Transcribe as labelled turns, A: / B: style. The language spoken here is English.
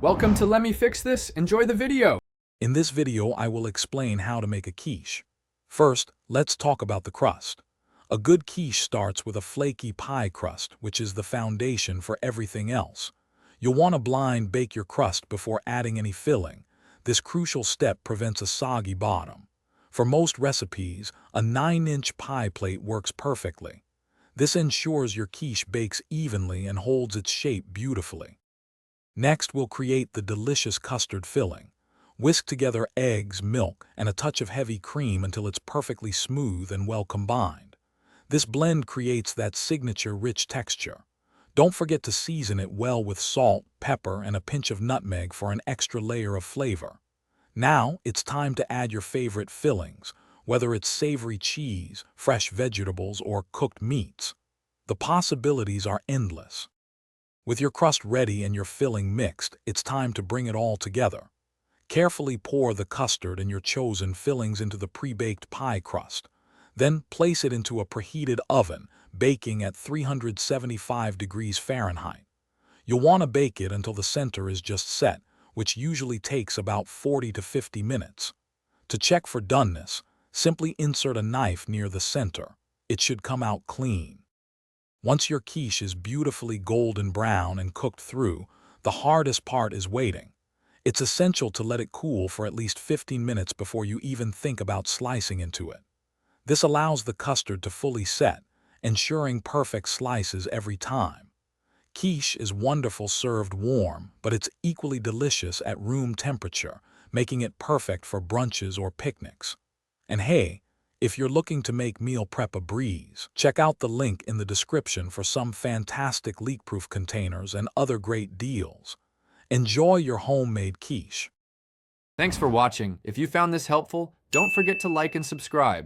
A: Welcome to Let Me Fix This. Enjoy the video.
B: In this video, I will explain how to make a quiche. First, let's talk about the crust. A good quiche starts with a flaky pie crust, which is the foundation for everything else. You'll want to blind bake your crust before adding any filling. This crucial step prevents a soggy bottom. For most recipes, a 9-inch pie plate works perfectly. This ensures your quiche bakes evenly and holds its shape beautifully. Next, we'll create the delicious custard filling. Whisk together eggs, milk, and a touch of heavy cream until it's perfectly smooth and well combined. This blend creates that signature rich texture. Don't forget to season it well with salt, pepper, and a pinch of nutmeg for an extra layer of flavor. Now, it's time to add your favorite fillings, whether it's savory cheese, fresh vegetables, or cooked meats. The possibilities are endless. With your crust ready and your filling mixed, it's time to bring it all together. Carefully pour the custard and your chosen fillings into the pre-baked pie crust. Then place it into a preheated oven, baking at 375 degrees Fahrenheit. You'll want to bake it until the center is just set, which usually takes about 40 to 50 minutes. To check for doneness, simply insert a knife near the center. It should come out clean. Once your quiche is beautifully golden brown and cooked through, the hardest part is waiting. It's essential to let it cool for at least 15 minutes before you even think about slicing into it. This allows the custard to fully set, ensuring perfect slices every time. Quiche is wonderful served warm, but it's equally delicious at room temperature, making it perfect for brunches or picnics. And hey, if you're looking to make meal prep a breeze, check out the link in the description for some fantastic leak-proof containers and other great deals. Enjoy your homemade quiche.
A: Thanks for watching. If you found this helpful, don't forget to like and subscribe.